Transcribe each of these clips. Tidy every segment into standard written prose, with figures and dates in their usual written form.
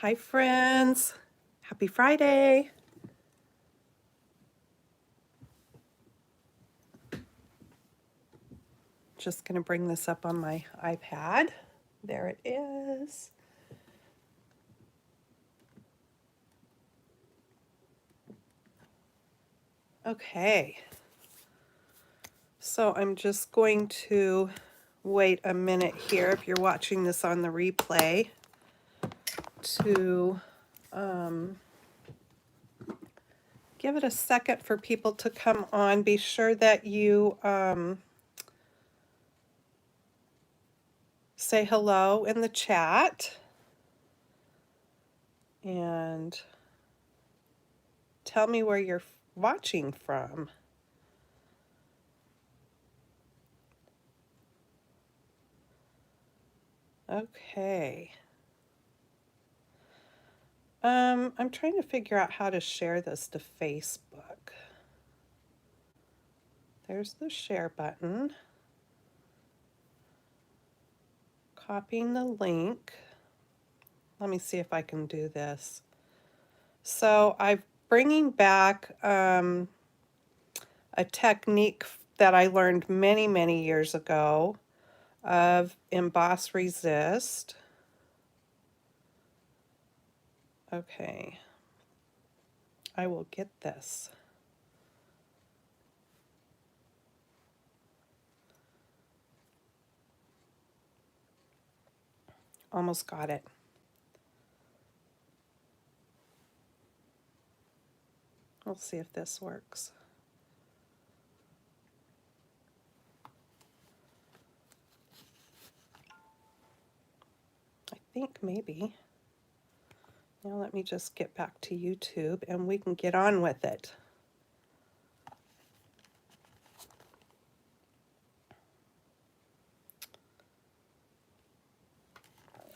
Hi friends, happy Friday. Just gonna bring this up on my iPad. There it is. Okay, so I'm just going to wait a minute here if you're watching this on the replay to give it a second for people to come on. Be sure that you say hello in the chat and tell me where you're watching from. Okay. I'm trying to figure out how to share this to Facebook. There's the share button. Copying the link. Let me see if I can do this. So I'm bringing back a technique that I learned many, many years ago of Emboss Resist. Okay, I will get this. Almost got it. We'll see if this works. I think maybe. Now let me just get back to YouTube and we can get on with it.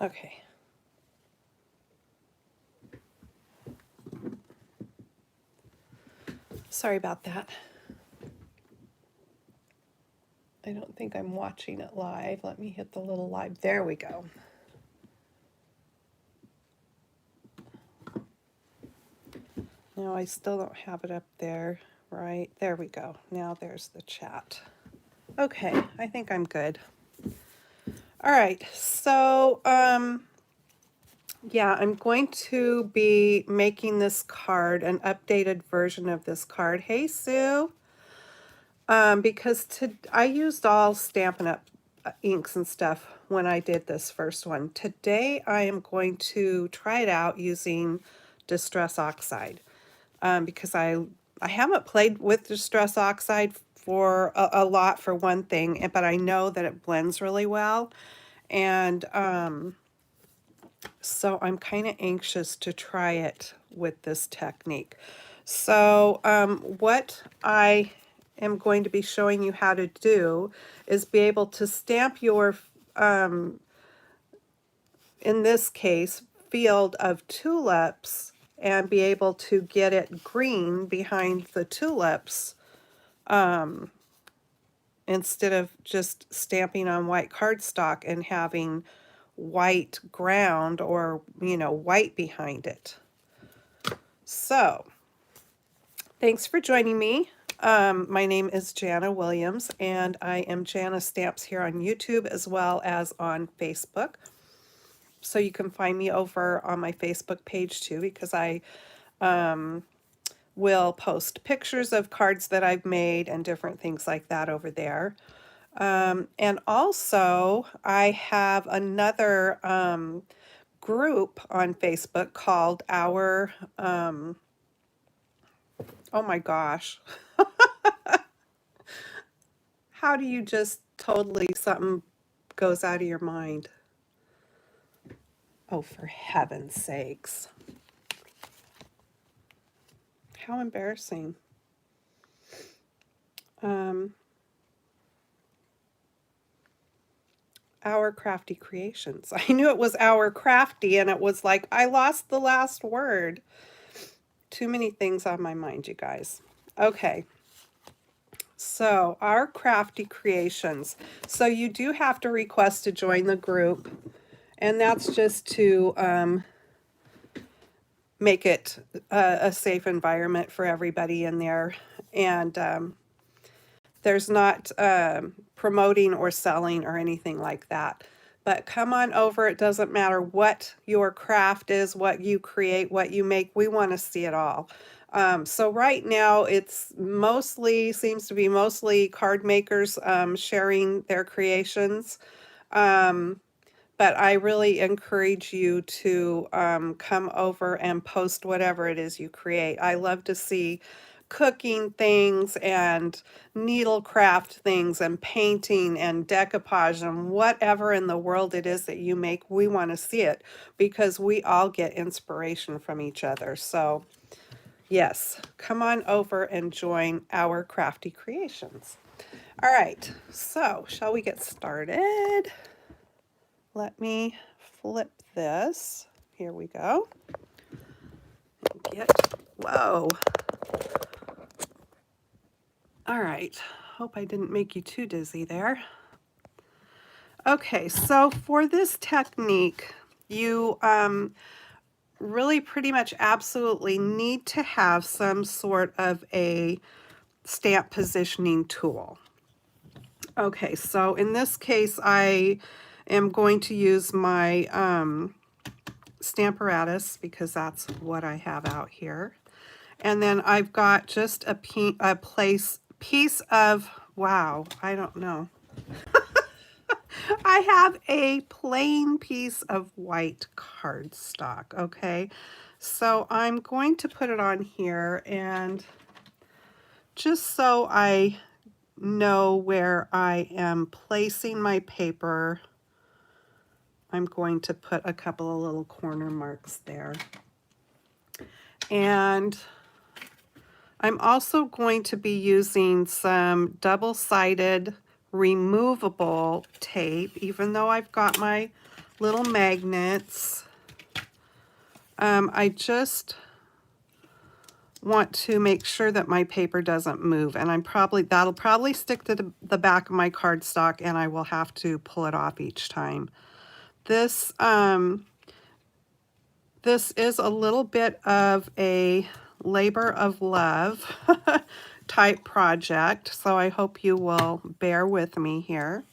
Okay. Sorry about that. I don't think I'm watching it live. Let me hit the little live. There we go. No, I still don't have it up there. Right, there we go. Now there's the chat. Okay, I think I'm good. All right, so yeah, I'm going to be making this card, an updated version of this card. Hey, Sue. Because I used all Stampin' Up! Inks and stuff when I did this first one. Today I am going to try it out using Distress Oxide because I haven't played with Distress Oxide for a lot for one thing, but I know that it blends really well. And so I'm kind of anxious to try it with this technique. So what I am going to be showing you how to do is be able to stamp your, in this case, field of tulips and be able to get it green behind the tulips instead of just stamping on white cardstock and having white ground or, you know, white behind it. So, thanks for joining me. My name is Jana Williams, and I am Jana Stamps here on YouTube as well as on Facebook. So you can find me over on my Facebook page too, because I will post pictures of cards that I've made and different things like that over there. And also, I have another group on Facebook called Our, oh my gosh. How do you just totally, something goes out of your mind? Oh, for heaven's sakes. How embarrassing. Our Crafty Creations. I knew it was Our Crafty, and it was like, I lost the last word. Too many things on my mind, you guys. Okay. So, Our Crafty Creations. So you do have to request to join the group, and that's just to make it a safe environment for everybody in there. And there's not promoting or selling or anything like that. But come on over. It doesn't matter what your craft is, what you create, what you make. We want to see it all. So right now it's mostly, seems to be mostly card makers sharing their creations. But I really encourage you to come over and post whatever it is you create. I love to see cooking things and needlecraft things and painting and decoupage and whatever in the world it is that you make. We want to see it because we all get inspiration from each other. So yes, come on over and join our crafty creations. All right, so shall we get started? Let me flip this. Here we go. Whoa. All right. Hope I didn't make you too dizzy there. Okay, so for this technique, you really pretty much absolutely need to have some sort of a stamp positioning tool. Okay, so in this case, I am going to use my Stamparatus because that's what I have out here. And then I've got just a piece of, wow, I don't know. I have a plain piece of white cardstock, okay? So I'm going to put it on here, and just so I know where I am placing my paper, I'm going to put a couple of little corner marks there. And I'm also going to be using some double-sided removable tape, even though I've got my little magnets. I just want to make sure that my paper doesn't move, and that'll probably stick to the back of my cardstock, and I will have to pull it off each time. This is a little bit of a labor of love type project, so I hope you will bear with me here.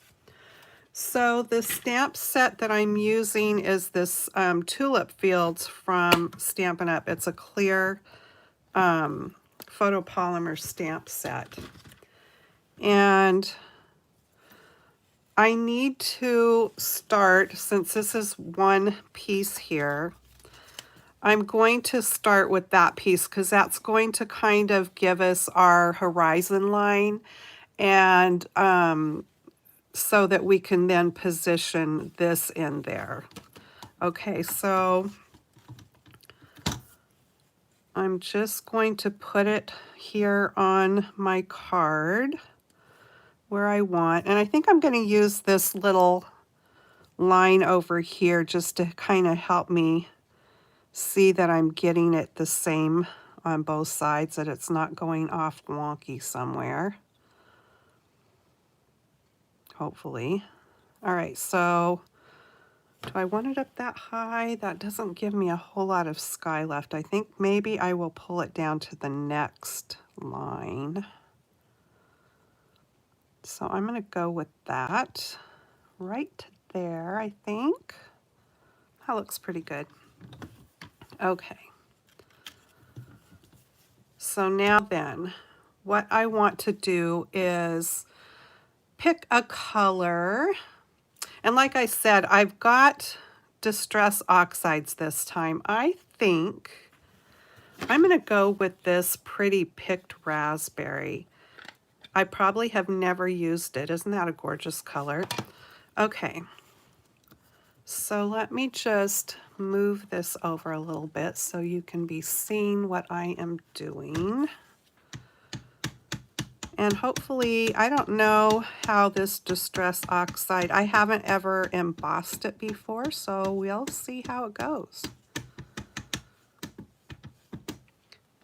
So the stamp set that I'm using is this Tulip Fields from Stampin' Up. It's a clear photopolymer stamp set. And I need to start, since this is one piece here, I'm going to start with that piece because that's going to kind of give us our horizon line, and so that we can then position this in there. Okay, so I'm just going to put it here on my card where I want, and I think I'm going to use this little line over here just to kind of help me see that I'm getting it the same on both sides, that it's not going off wonky somewhere. Hopefully. All right, so do I want it up that high? That doesn't give me a whole lot of sky left. I think maybe I will pull it down to the next line. So I'm going to go with that right there, I think. That looks pretty good. Okay. So now then, what I want to do is pick a color. And like I said, I've got Distress Oxides this time. I think I'm going to go with this Pretty Picked Raspberry. I probably have never used it. Isn't that a gorgeous color? Okay. So let me just move this over a little bit so you can be seeing what I am doing. And hopefully, I don't know how this Distress Oxide, I haven't ever embossed it before, so we'll see how it goes.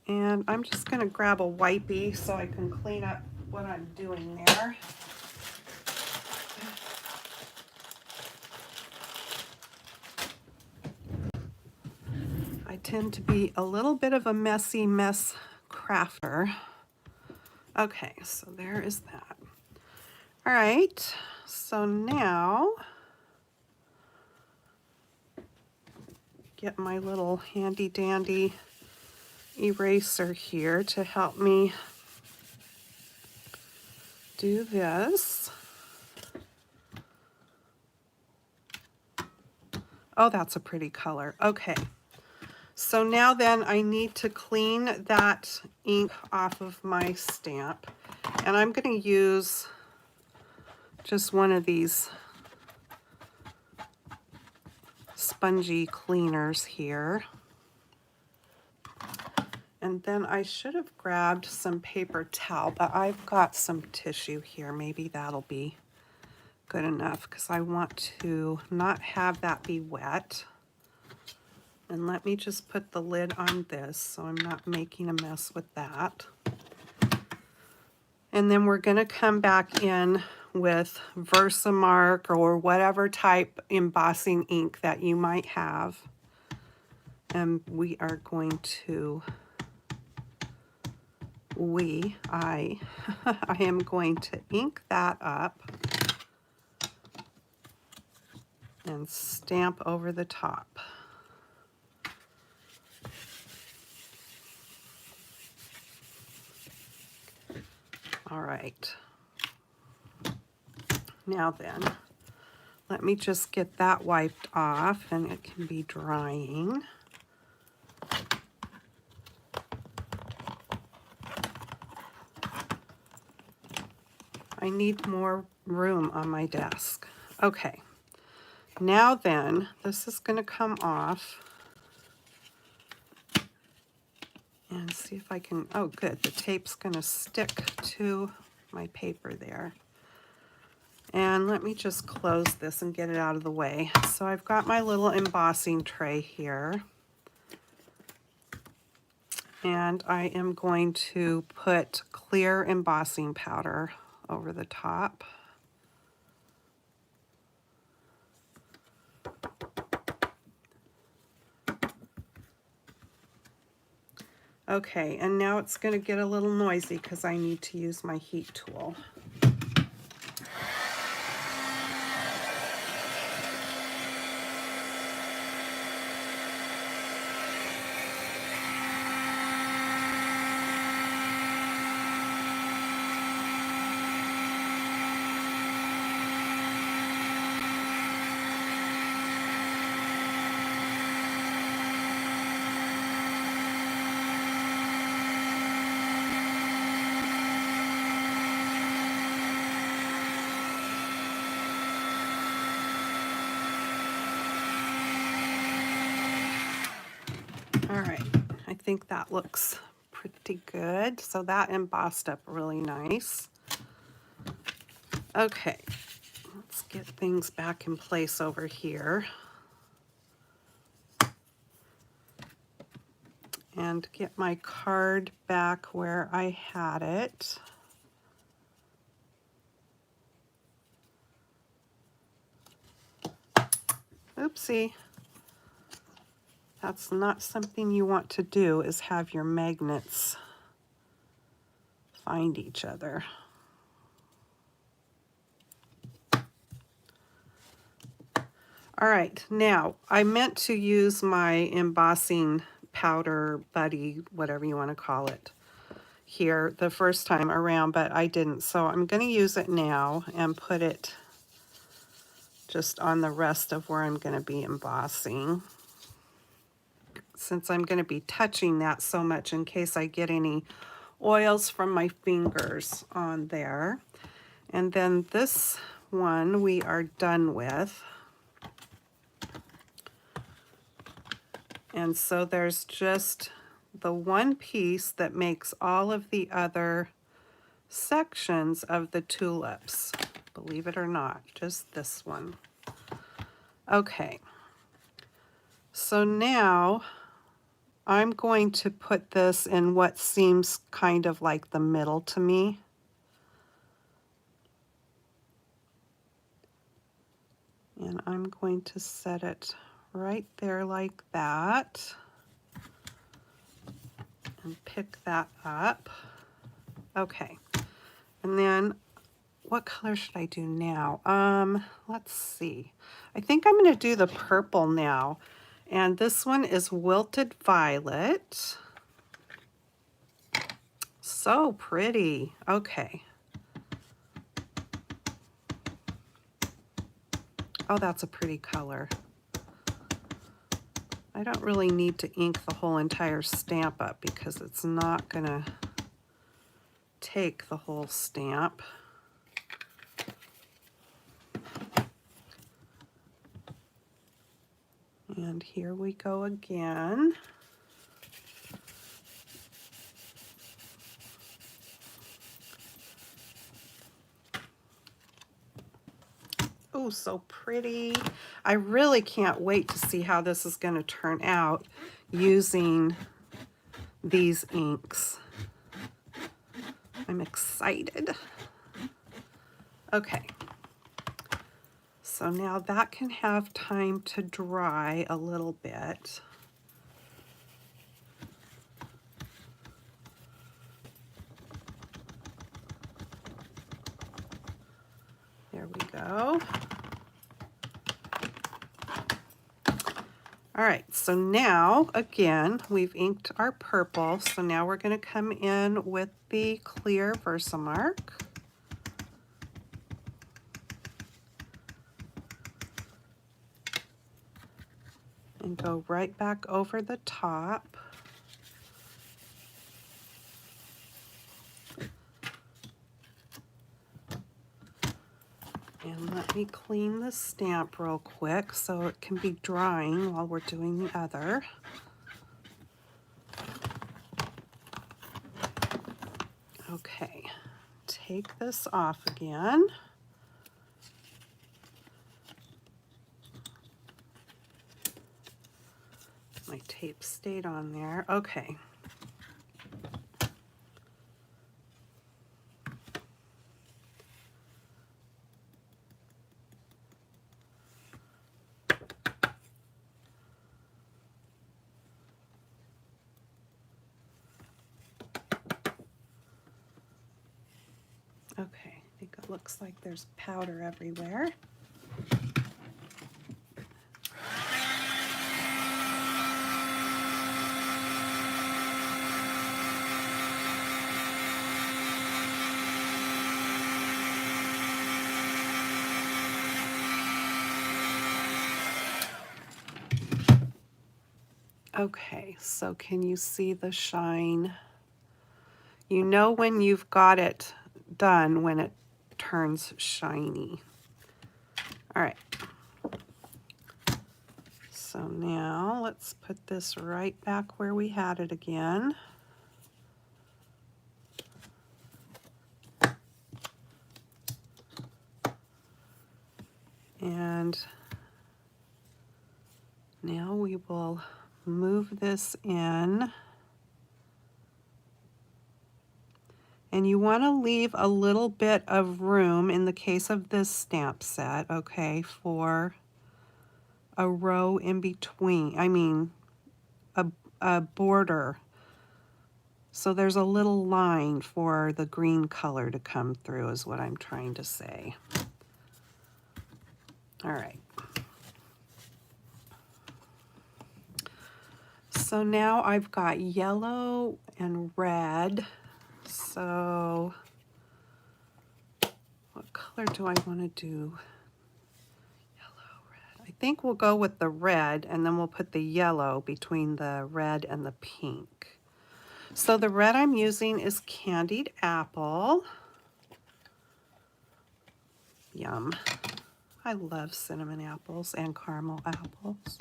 And I'm just going to grab a wipey so I can clean up what I'm doing there. I tend to be a little bit of a messy mess crafter. Okay, so there is that. All right, so now get my little handy dandy eraser here to help me do this. Oh, that's a pretty color. Okay, so now then I need to clean that ink off of my stamp, and I'm going to use just one of these spongy cleaners here. And then I should have grabbed some paper towel, but I've got some tissue here. Maybe that'll be good enough because I want to not have that be wet. And let me just put the lid on this so I'm not making a mess with that. And then we're going to come back in with Versamark or whatever type embossing ink that you might have. And we are going to, I am going to ink that up and stamp over the top. All right. Now then, let me just get that wiped off and it can be drying. I need more room on my desk. Okay. Now then, this is going to come off. And see if I can, oh good, the tape's going to stick to my paper there. And let me just close this and get it out of the way. So I've got my little embossing tray here. And I am going to put clear embossing powder over the top. Okay, and now it's going to get a little noisy because I need to use my heat tool. All right, I think that looks pretty good. So that embossed up really nice. Okay, let's get things back in place over here. And get my card back where I had it. Oopsie. That's not something you want to do, is have your magnets find each other. All right, now I meant to use my embossing powder buddy, whatever you want to call it, here the first time around, but I didn't. So I'm going to use it now and put it just on the rest of where I'm going to be embossing, since I'm going to be touching that so much in case I get any oils from my fingers on there. And then this one we are done with. And so there's just the one piece that makes all of the other sections of the tulips, believe it or not, just this one. Okay, so now I'm going to put this in what seems kind of like the middle to me. And I'm going to set it right there like that. and pick that up. Okay, and then what color should I do now? Let's see. I think I'm going to do the purple now. And this one is Wilted Violet. So pretty. Okay. Oh, that's a pretty color. I don't really need to ink the whole entire stamp up because it's not going to take the whole stamp. And here we go again. Oh, so pretty. I really can't wait to see how this is going to turn out using these inks. I'm excited. Okay. So now that can have time to dry a little bit. There we go. All right, so now, again, we've inked our purple, so now we're going to come in with the clear Versamark. And go right back over the top. And let me clean the stamp real quick so it can be drying while we're doing the other. Okay, take this off again. My tape stayed on there. Okay. Okay, I think it looks like there's powder everywhere. Okay, so can you see the shine? You know when you've got it done when it turns shiny. All right. So now let's put this right back where we had it again. And now we will move this in. And you want to leave a little bit of room in the case of this stamp set, okay, for a row in between, a border. So there's a little line for the green color to come through is what I'm trying to say. All right. So now I've got yellow and red. So what color do I want to do? Yellow, red. I think we'll go with the red and then we'll put the yellow between the red and the pink. So the red I'm using is Candied Apple. Yum. I love cinnamon apples and caramel apples.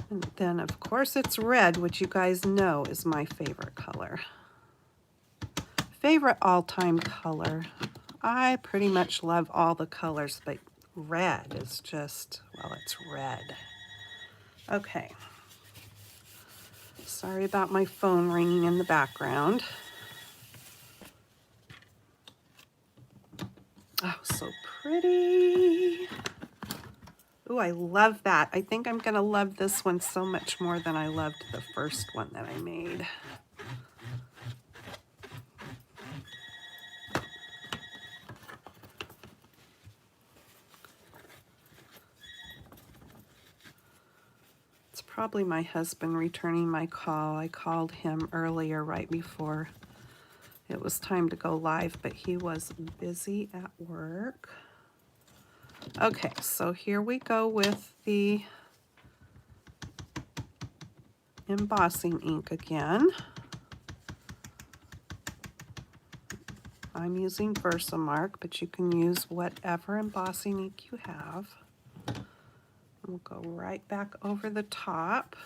And then, of course, it's red, which you guys know is my favorite color. Favorite all-time color. I pretty much love all the colors, but red is just, well, it's red. Okay. Sorry about my phone ringing in the background. Oh, so pretty. Ooh, I love that. I think I'm gonna love this one so much more than I loved the first one that I made. It's probably my husband returning my call. I called him earlier right before it was time to go live, but he was busy at work. Okay, so here we go with the embossing ink again. I'm using Versamark, but you can use whatever embossing ink you have. We'll go right back over the top.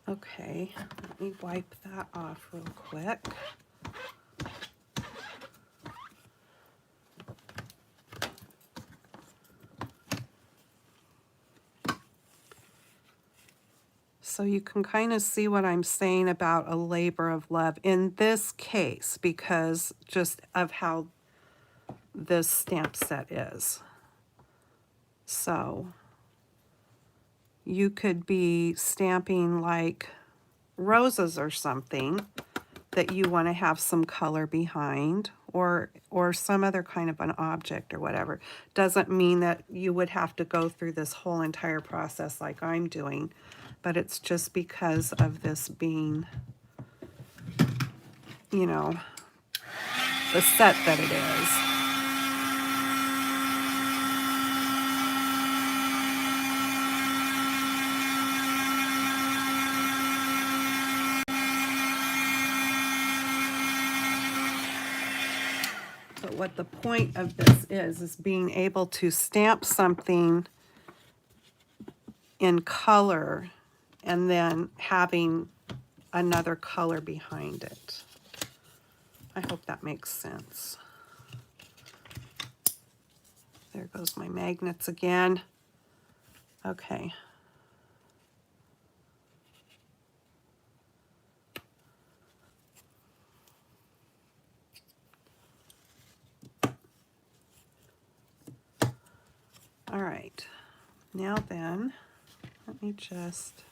Okay, let me wipe that off real quick. So you can kind of see what I'm saying about a labor of love in this case because just of how this stamp set is. So you could be stamping like roses or something that you want to have some color behind, or some other kind of an object or whatever. Doesn't mean that you would have to go through this whole entire process like I'm doing, but it's just because of this being, you know, the set that it is. But what the point of this is being able to stamp something in color and then having another color behind it. I hope that makes sense. There goes my magnets again. Okay. All right. Now then, let me just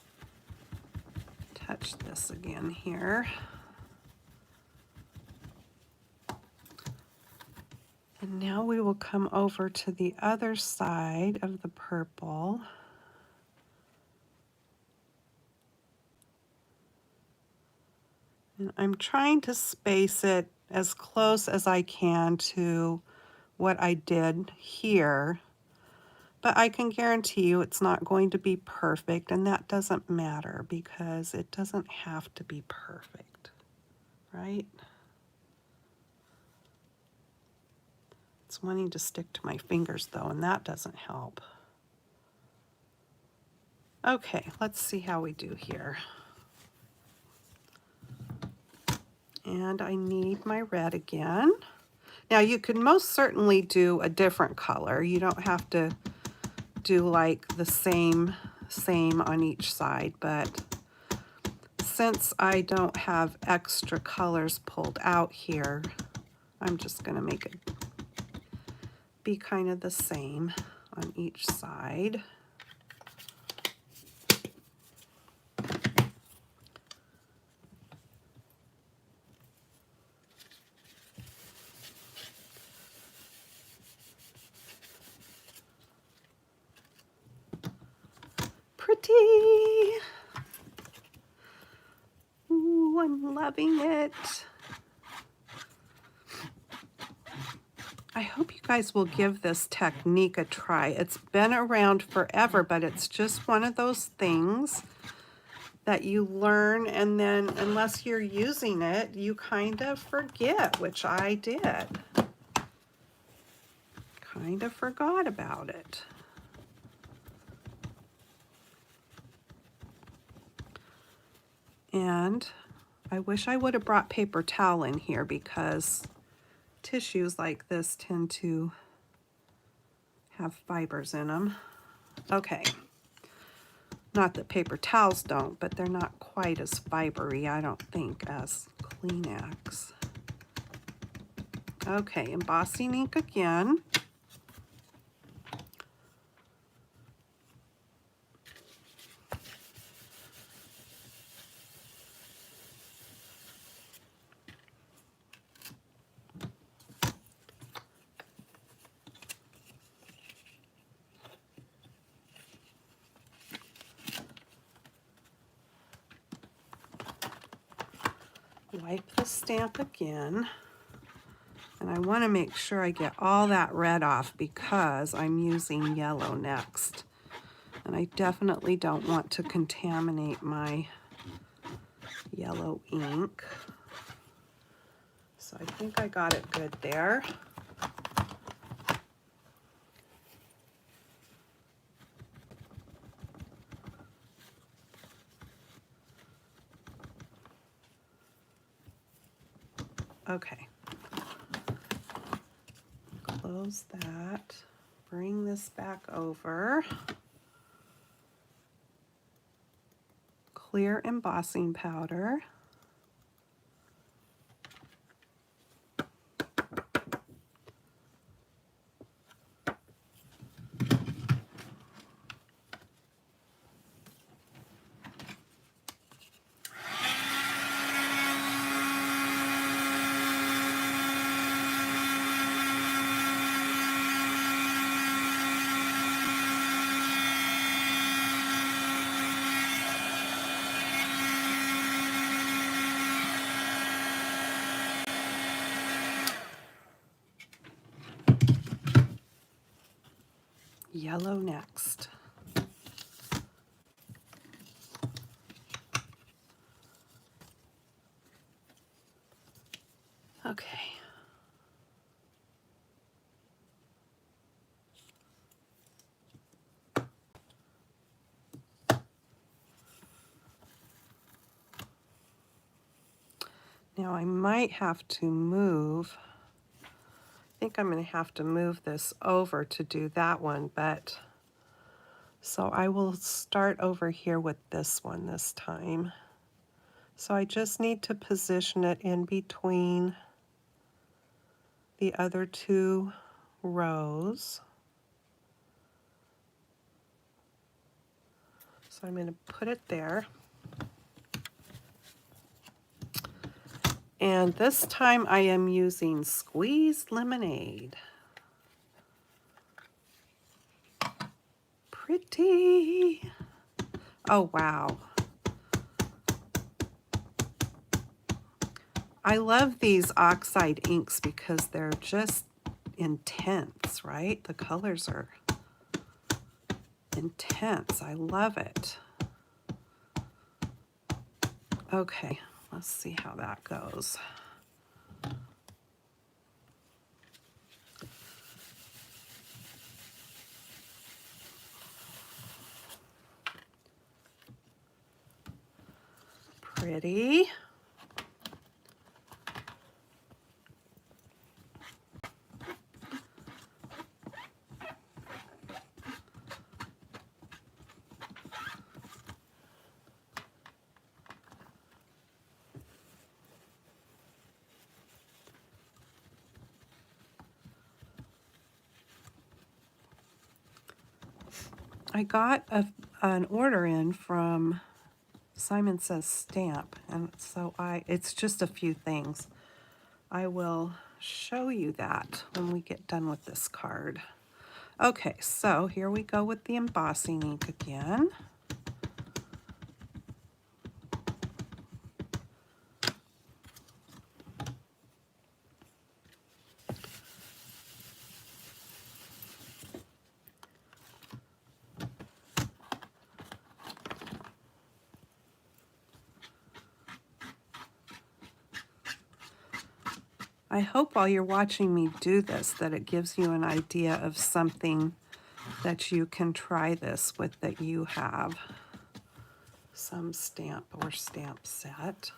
touch this again here. And now we will come over to the other side of the purple. And I'm trying to space it as close as I can to what I did here. But I can guarantee you it's not going to be perfect, and that doesn't matter because it doesn't have to be perfect, right? It's wanting to stick to my fingers though, and that doesn't help. Okay, let's see how we do here. And I need my red again. Now you could most certainly do a different color. You don't have to do like the same on each side, but since I don't have extra colors pulled out here, I'm just going to make it be kind of the same on each side. Pretty! Ooh, I'm loving it. I hope you guys will give this technique a try. It's been around forever, but it's just one of those things that you learn, and then unless you're using it, you kind of forget, which I did. Kind of forgot about it. And I wish I would have brought paper towel in here because tissues like this tend to have fibers in them. Okay. Not that paper towels don't, but they're not quite as fibery, I don't think, as Kleenex. Okay, embossing ink again. Wipe the stamp again. And I want to make sure I get all that red off because I'm using yellow next. And I definitely don't want to contaminate my yellow ink. So I think I got it good there. Okay. Close that. Bring this back over. Clear embossing powder. Yellow next. Okay. Now I might have to move. I think I'm going to have to move this over to do that one, but so I will start over here with this one this time. So I just need to position it in between the other two rows. So I'm going to put it there. And this time I am using squeezed lemonade. Pretty. Oh, wow. I love these oxide inks because they're just intense, right? The colors are intense. I love it. Okay, let's see how that goes. Pretty. I got an order in from Simon Says Stamp, and so it's just a few things. I will show you that when we get done with this card. Okay, so here we go with the embossing ink again. I hope while you're watching me do this that it gives you an idea of something that you can try this with, that you have some stamp or stamp set.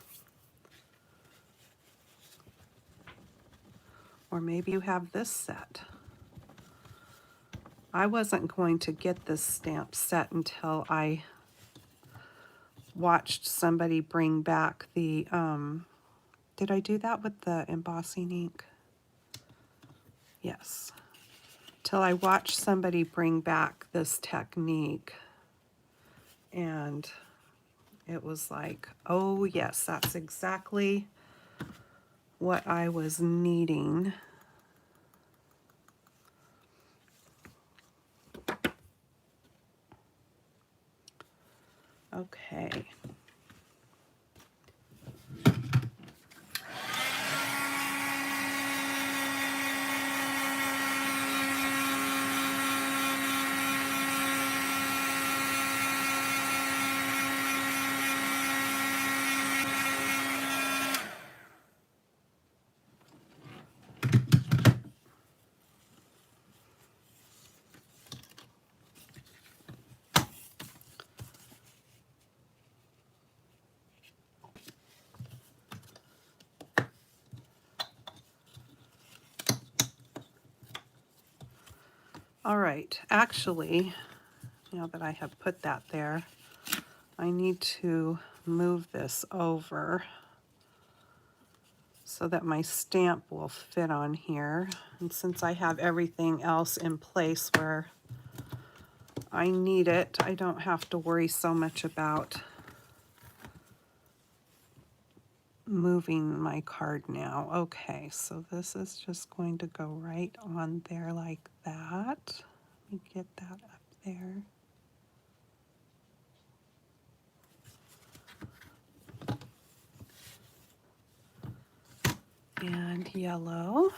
Or maybe you have this set. I wasn't going to get this stamp set until I watched somebody bring back the, did I do that with the embossing ink? Yes. Till I watched somebody bring back this technique, and it was like, oh yes, that's exactly what I was needing. Okay. All right, actually, now that I have put that there, I need to move this over so that my stamp will fit on here. And since I have everything else in place where I need it, I don't have to worry so much about moving my card now. Okay, so this is just going to go right on there like that. Let me get that up there. And yellow.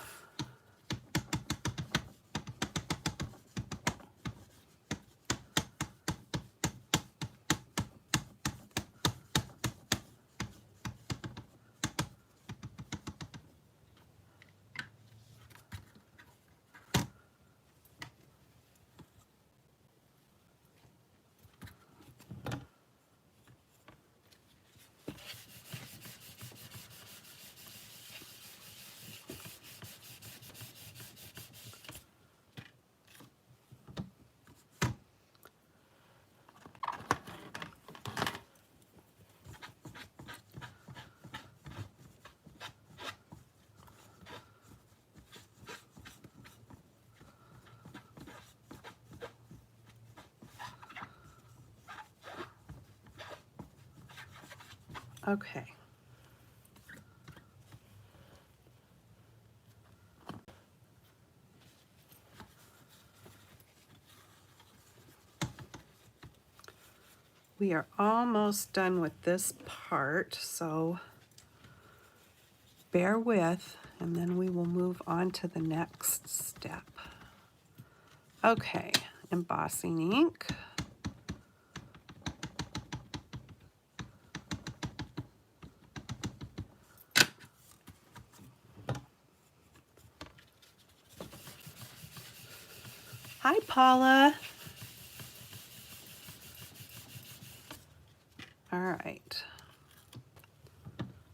Okay. We are almost done with this part, so bear with, and then we will move on to the next step. Okay, embossing ink. Hi, Paula. All right.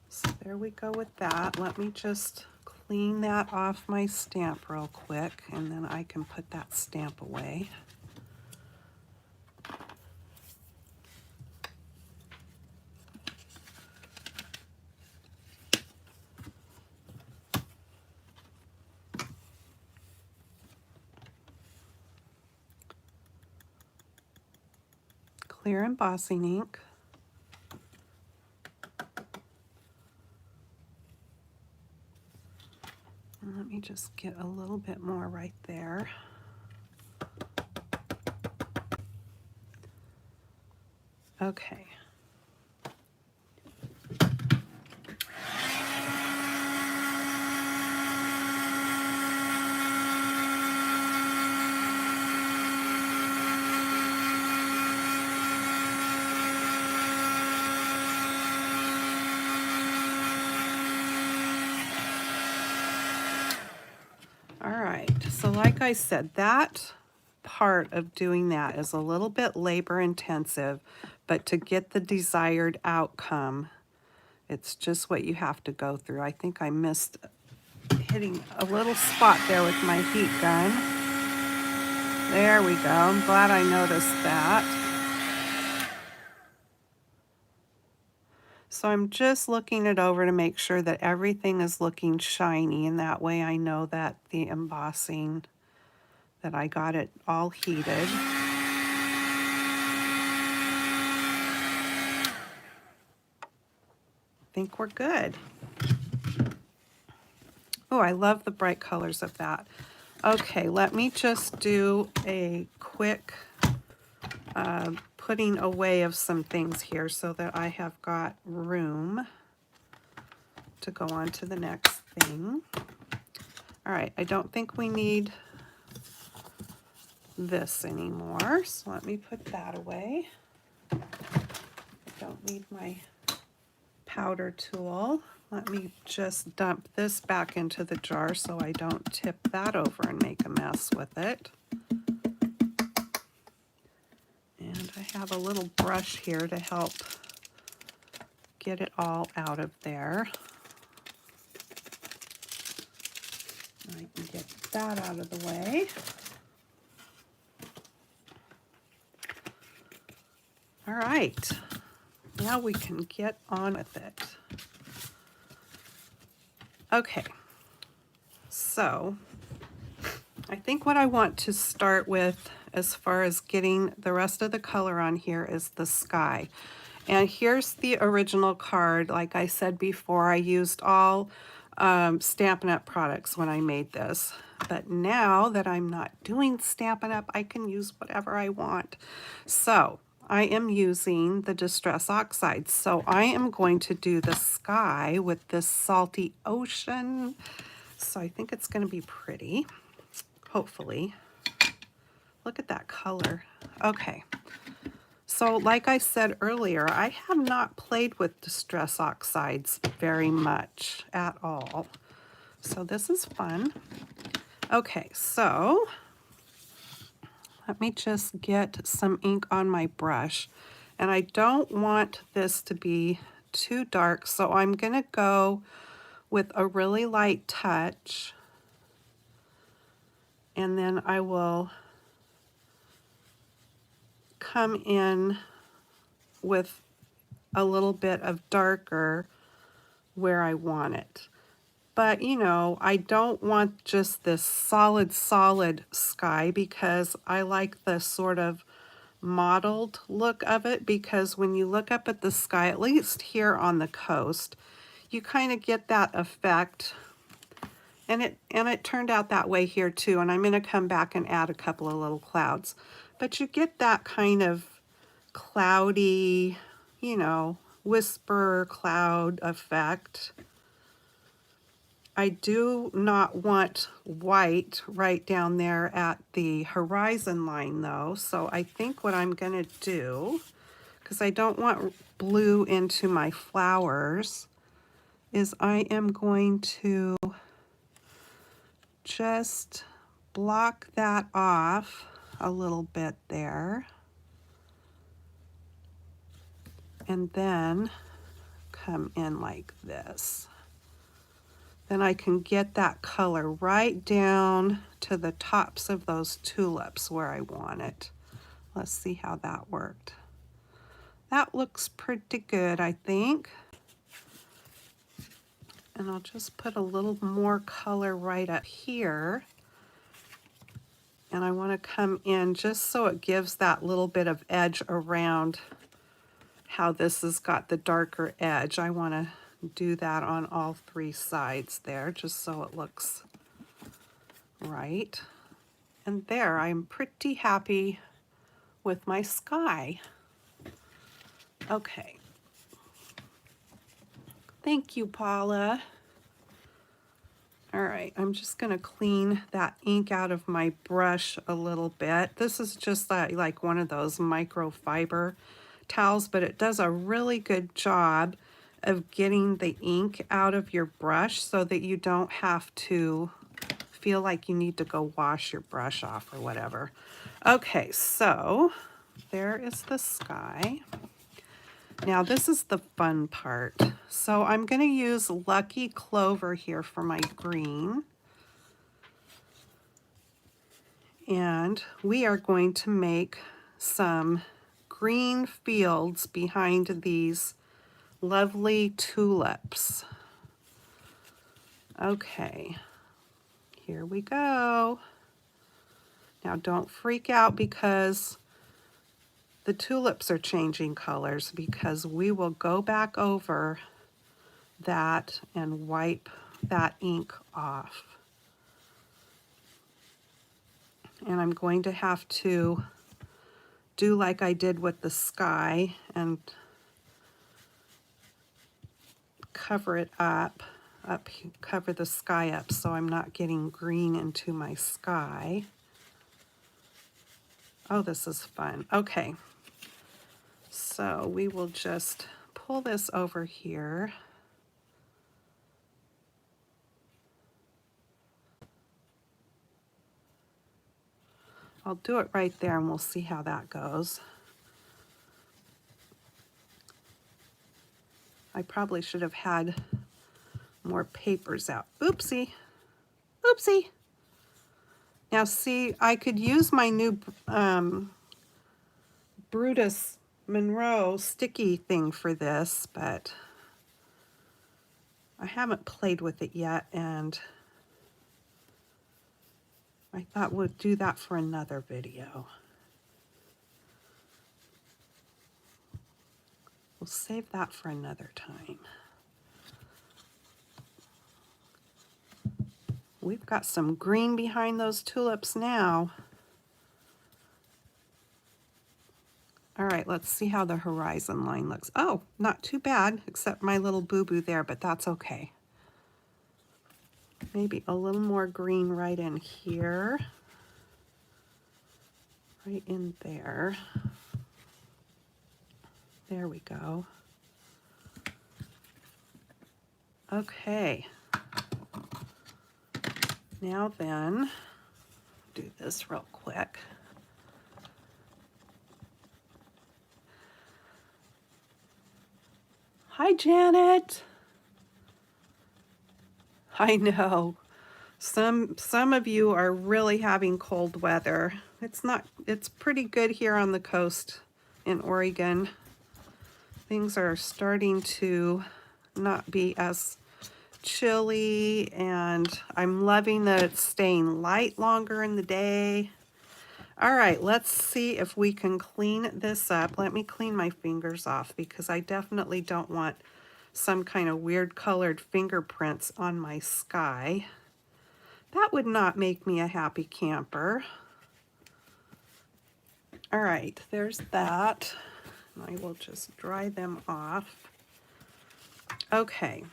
So there we go with that. Let me just clean that off my stamp real quick, and then I can put that stamp away. Clear embossing ink. And let me just get a little bit more right there. Okay. All right, so like I said, that part of doing that is a little bit labor intensive, but to get the desired outcome, it's just what you have to go through. I think I missed hitting a little spot there with my heat gun. There we go. I'm glad I noticed that. So I'm just looking it over to make sure that everything is looking shiny, and that way I know that the embossing, that I got it all heated. I think we're good. Oh, I love the bright colors of that. Okay, let me just do a quick putting away of some things here so that I have got room to go on to the next thing. All right, I don't think we need this anymore, so let me put that away. I don't need my powder tool. Let me just dump this back into the jar so I don't tip that over and make a mess with it. And I have a little brush here to help get it all out of there. I can get that out of the way. All right, now we can get on with it. Okay, so I think what I want to start with as far as getting the rest of the color on here is the sky. And here's the original card. Like I said before, I used all Stampin' Up! Products when I made this. But now that I'm not doing Stampin' Up!, I can use whatever I want. So I am using the Distress Oxide. So I am going to do the sky with this salty ocean. So I think it's going to be pretty, hopefully. Look at that color. Okay. So like I said earlier, I have not played with Distress Oxides very much at all. So this is fun. Okay, so let me just get some ink on my brush. And I don't want this to be too dark, so I'm gonna go with a really light touch. And then I will come in with a little bit of darker where I want it. But you know, I don't want just this solid sky because I like the sort of mottled look of it, because when you look up at the sky, at least here on the coast, you kind of get that effect. And it turned out that way here too, and I'm going to come back and add a couple of little clouds. But you get that kind of cloudy, you know, whisper cloud effect. I do not want white right down there at the horizon line though, so I think what I'm going to do, because I don't want blue into my flowers, is I am going to just block that off a little bit there, and then come in like this. Then I can get that color right down to the tops of those tulips where I want it. Let's see how that worked. That looks pretty good, I think. And I'll just put a little more color right up here. And I want to come in just so it gives that little bit of edge around how this has got the darker edge. I want to do that on all three sides there, just so it looks right. And there, I'm pretty happy with my sky. Okay. Thank you, Paula. All right, I'm just gonna clean that ink out of my brush a little bit. This is just like one of those microfiber towels, but it does a really good job of getting the ink out of your brush so that you don't have to feel like you need to go wash your brush off or whatever. Okay, so there is the sky. Now this is the fun part. So I'm going to use Lucky Clover here for my green. And we are going to make some green fields behind these lovely tulips. Okay, here we go. Now don't freak out because the tulips are changing colors, because we will go back over that and wipe that ink off. And I'm going to have to do like I did with the sky and cover it up, cover the sky up so I'm not getting green into my sky. Oh, this is fun. Okay, so we will just pull this over here. I'll do it right there and we'll see how that goes. I probably should have had more papers out. Oopsie, oopsie. Now see, I could use my new Brutus Monroe sticky thing for this, but I haven't played with it yet, and I thought we'll do that for another video. We'll save that for another time. We've got some green behind those tulips now. All right, let's see how the horizon line looks. Oh, not too bad, except my little boo-boo there, but that's okay. Maybe a little more green right in here. Right in there. There we go. Okay. Now then, do this real quick. Hi, Janet. I know. Some of you are really having cold weather. It's pretty good here on the coast in Oregon. Things are starting to not be as chilly, and I'm loving that it's staying light longer in the day. All right, let's see if we can clean this up. Let me clean my fingers off because I definitely don't want some kind of weird colored fingerprints on my sky. That would not make me a happy camper. All right, there's that. I will just dry them off. Okay.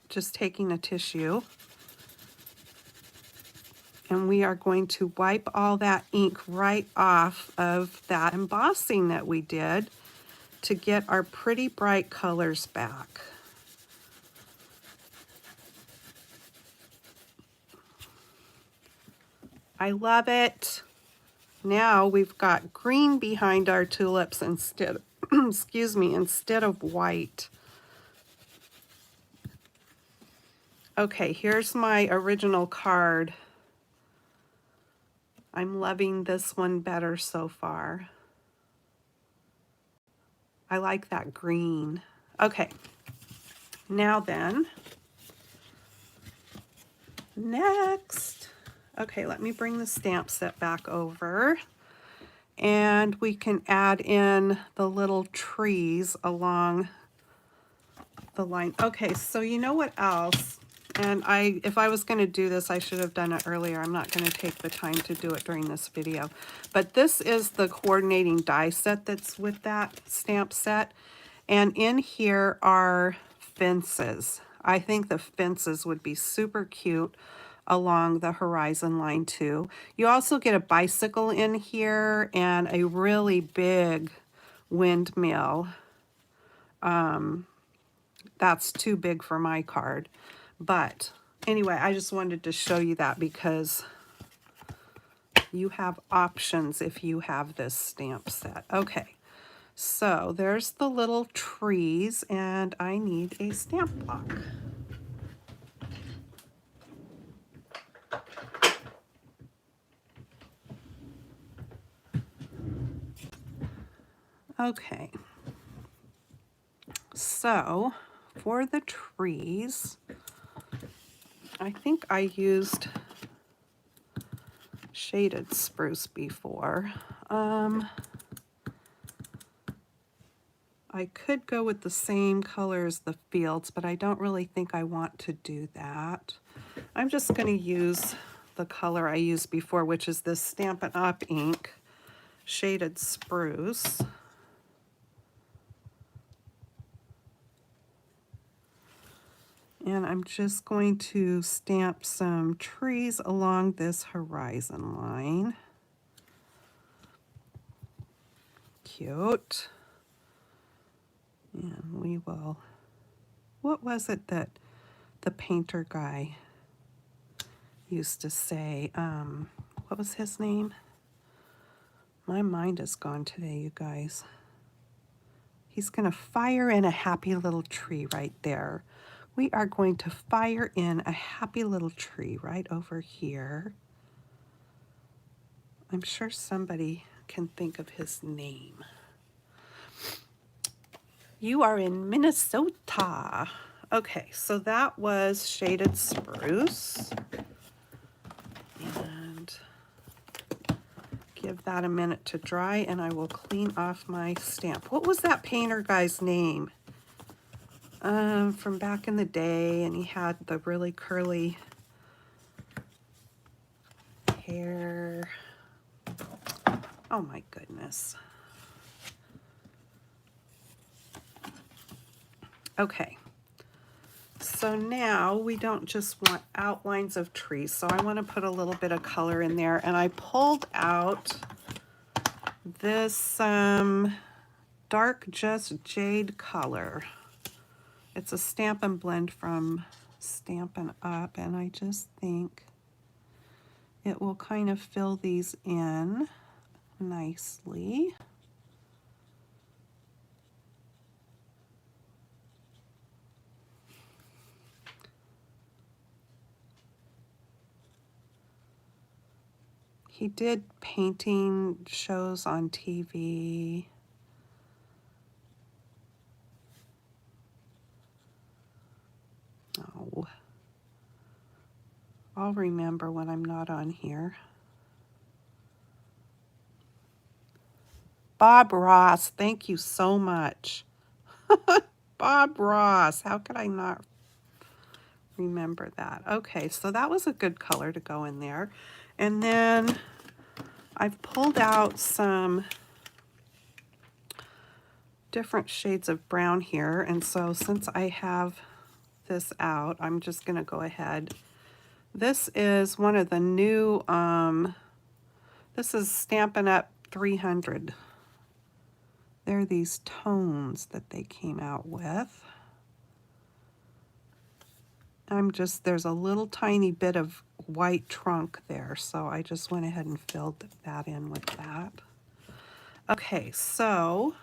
Just taking a tissue. And we are going to wipe all that ink right off of that embossing that we did to get our pretty bright colors back. I love it. Now we've got green behind our tulips instead, excuse me, instead of white. Okay, here's my original card. I'm loving this one better so far. I like that green. Okay, now then, next. Okay, let me bring the stamp set back over. And we can add in the little trees along the line. Okay, so you know what else? And if I was going to do this, I should have done it earlier. I'm not going to take the time to do it during this video. But this is the coordinating die set that's with that stamp set. And in here are fences. I think the fences would be super cute along the horizon line too. You also get a bicycle in here and a really big windmill. That's too big for my card. But anyway, I just wanted to show you that because you have options if you have this stamp set. Okay, so there's the little trees, and I need a stamp block. Okay. So for the trees, I think I used shaded spruce before. I could go with the same color as the fields, but I don't really think I want to do that. I'm just going to use the color I used before, which is this Stampin' Up! Ink, shaded spruce. And I'm just going to stamp some trees along this horizon line. Cute. And we will, what was it that the painter guy used to say? What was his name? My mind is gone today, you guys. He's going to fire in a happy little tree right there. We are going to fire in a happy little tree right over here. I'm sure somebody can think of his name. You are in Minnesota. Okay, so that was shaded spruce. And give that a minute to dry, and I will clean off my stamp. What was that painter guy's name? From back in the day, and he had the really curly hair. Oh my goodness. Okay. So now we don't just want outlines of trees, so I want to put a little bit of color in there, and I pulled out this dark just jade color. It's a Stampin' Blend from Stampin' Up, and I just think it will kind of fill these in nicely. He did painting shows on TV. Oh, I'll remember when I'm not on here. Bob Ross, thank you so much. Bob Ross, how could I not remember that? Okay, so that was a good color to go in there. And then I've pulled out some different shades of brown here, and so since I have this out, I'm just going to go ahead. This is one of the new, this is Stampin' Up! 300. They're these tones that they came out with. There's a little tiny bit of white trunk there, so I just went ahead and filled that in with that. Okay, so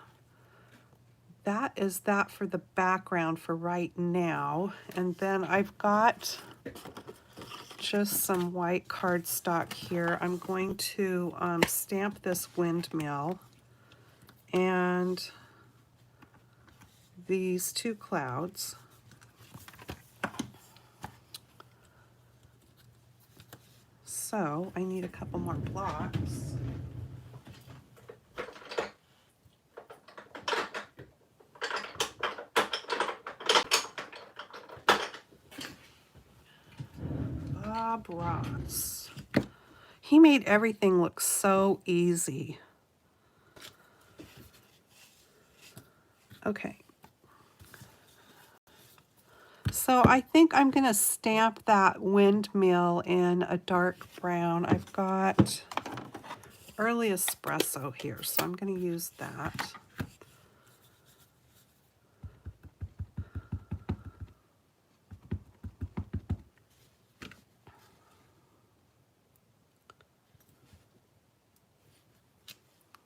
that is that for the background for right now. And then I've got just some white cardstock here. I'm going to stamp this windmill and these two clouds. So I need a couple more blocks. Bob Ross. He made everything look so easy. Okay. So I think I'm going to stamp that windmill in a dark brown. I've got Early Espresso here, so I'm going to use that.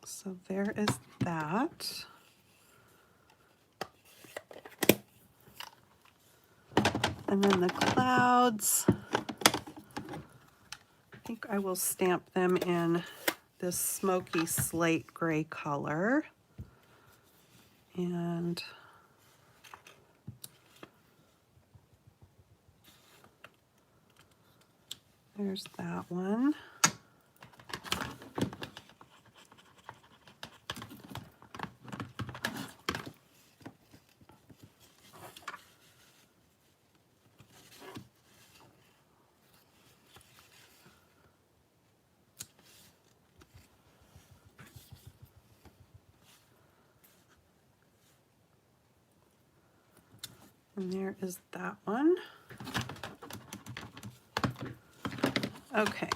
So there is that. And then the clouds, I think I will stamp them in this smoky slate gray color. And there's that one. And there is that one. Okay.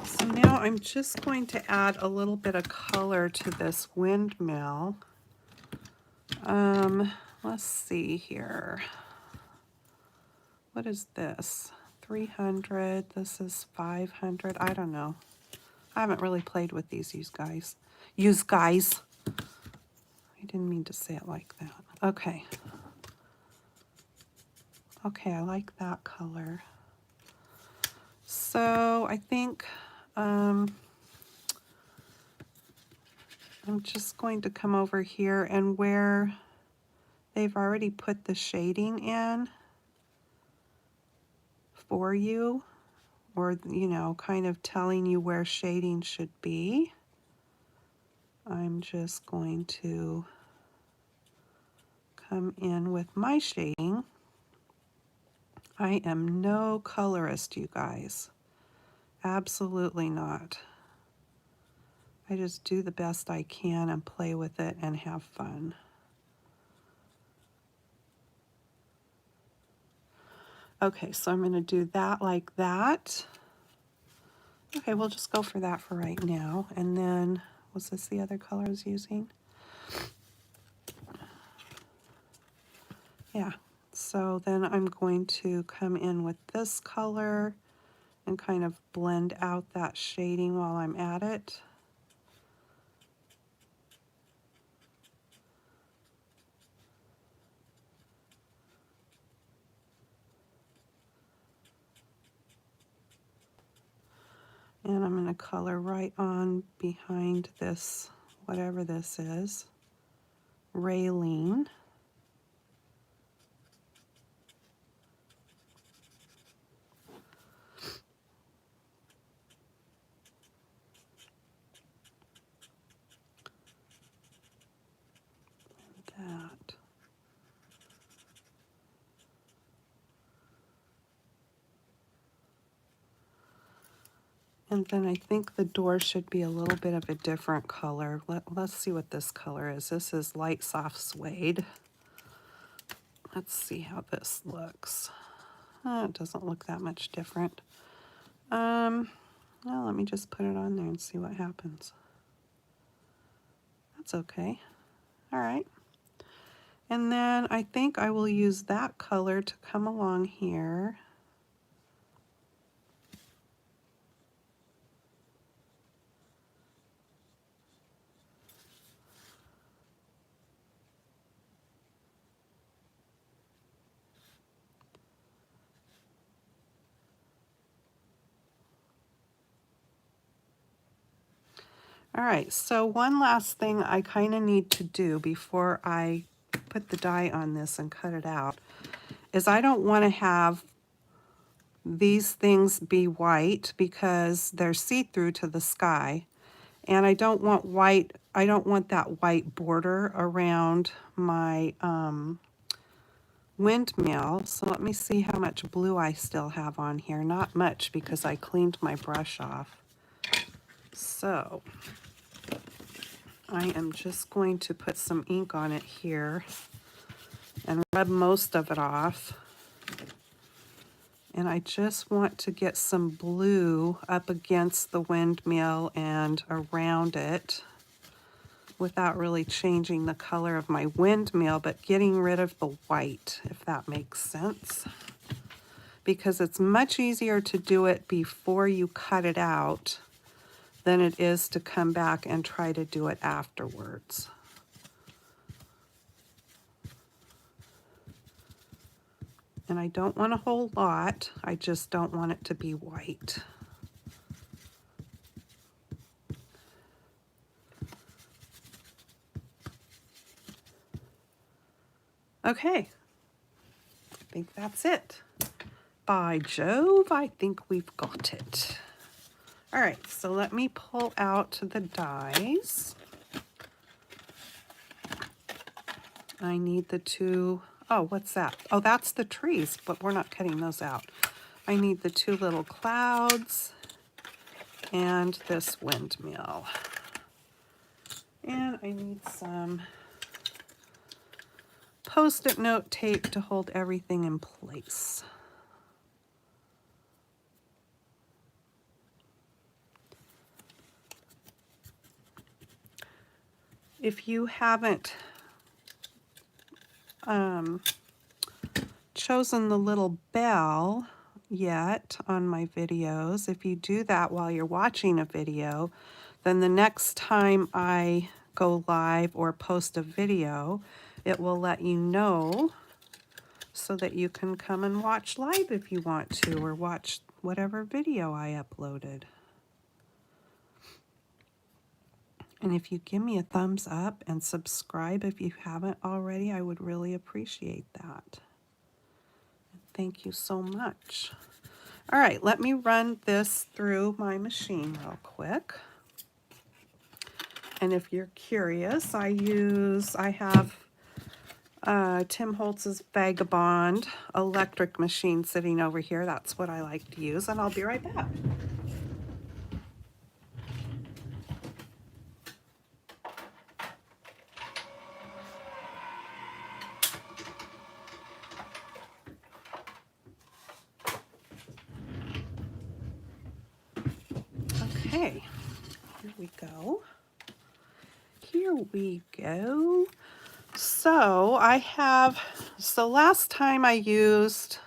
So now I'm just going to add a little bit of color to this windmill. Let's see here. What is this? 300. This is 500. I don't know. I haven't really played with these, you guys. Use guys. I didn't mean to say it like that. Okay. Okay, I like that color. So I think I'm just going to come over here, and where they've already put the shading in for you, or, you know, kind of telling you where shading should be, I'm just going to come in with my shading. I am no colorist, you guys. Absolutely not. I just do the best I can and play with it and have fun. Okay, so I'm going to do that like that. Okay, we'll just go for that for right now. And then, was this the other color I was using? Yeah, so then I'm going to come in with this color and kind of blend out that shading while I'm at it. And I'm going to color right on behind this, whatever this is, railing. That. And then I think the door should be a little bit of a different color. Let's see what this color is. This is light soft suede. Let's see how this looks. Oh, it doesn't look that much different. Well, let me just put it on there and see what happens. That's okay. All right. And then I think I will use that color to come along here. All right, so one last thing I kind of need to do before I put the dye on this and cut it out is I don't want to have these things be white because they're see-through to the sky. And I don't want white, I don't want that white border around my windmill. So let me see how much blue I still have on here. Not much because I cleaned my brush off. So I am just going to put some ink on it here and rub most of it off. And I just want to get some blue up against the windmill and around it without really changing the color of my windmill, but getting rid of the white, if that makes sense. Because it's much easier to do it before you cut it out than it is to come back and try to do it afterwards. And I don't want a whole lot, I just don't want it to be white. Okay, I think that's it. By Jove, I think we've got it. All right, so let me pull out the dies. I need the two, oh, what's that? Oh, that's the trees, but we're not cutting those out. I need the two little clouds and this windmill. And I need some Post-it note tape to hold everything in place. If you haven't chosen the little bell yet on my videos, if you do that while you're watching a video, then the next time I go live or post a video, it will let you know so that you can come and watch live if you want to, or watch whatever video I uploaded. And if you give me a thumbs up and subscribe if you haven't already, I would really appreciate that. Thank you so much. All right, let me run this through my machine real quick. And if you're curious, I have Tim Holtz's Vagabond electric machine sitting over here. That's what I like to use, and I'll be right back. Okay, here we go. Here we go. So last time I used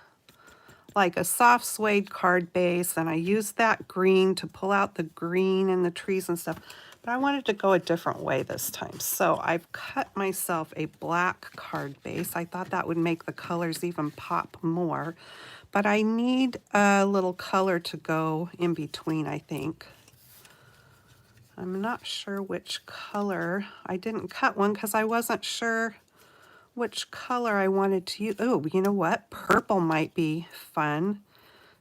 like a soft suede card base, and I used that green to pull out the green and the trees and stuff, but I wanted to go a different way this time. So I've cut myself a black card base. I thought that would make the colors even pop more, but I need a little color to go in between, I think. I'm not sure which color. I didn't cut one because I wasn't sure which color I wanted to use. Oh, you know what? Purple might be fun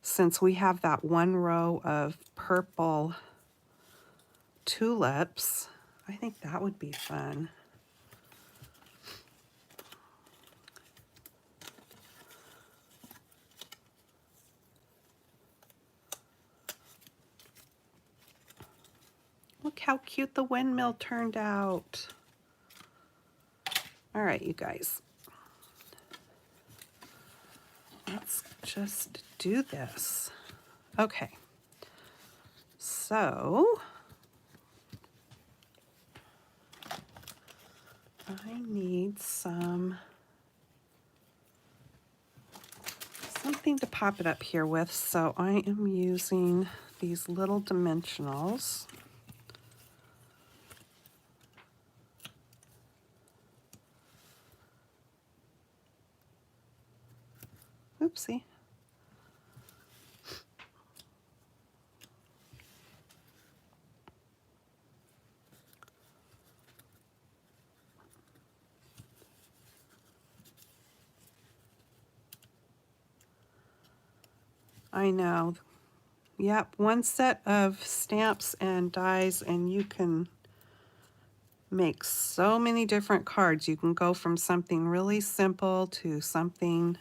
since we have that one row of purple tulips. I think that would be fun. Look how cute the windmill turned out. All right, you guys. Let's just do this. Okay. So I need something to pop it up here with. So I am using these little dimensionals. Oopsie. I know. Yep, one set of stamps and dies and you can make so many different cards. You can go from something really simple to something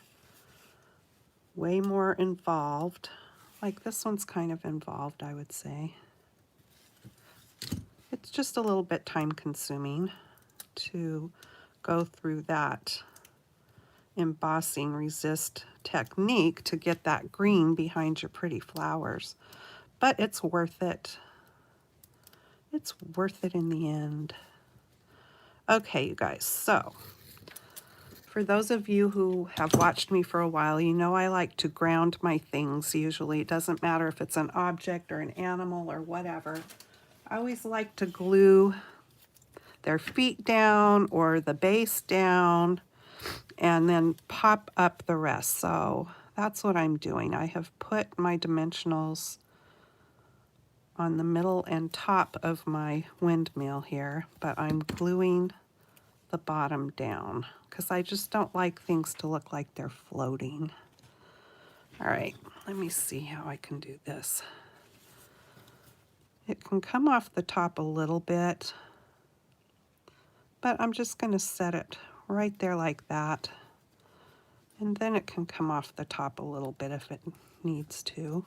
way more involved. Like this one's kind of involved, I would say. It's just a little bit time consuming to go through that embossing resist technique to get that green behind your pretty flowers. But it's worth it. It's worth it in the end. Okay, you guys, so for those of you who have watched me for a while, you know I like to ground my things usually. It doesn't matter if it's an object or an animal or whatever. I always like to glue their feet down or the base down and then pop up the rest. So that's what I'm doing. I have put my dimensionals on the middle and top of my windmill here, but I'm gluing the bottom down because I just don't like things to look like they're floating. All right, let me see how I can do this. It can come off the top a little bit, but I'm just going to set it right there like that. And then it can come off the top a little bit if it needs to.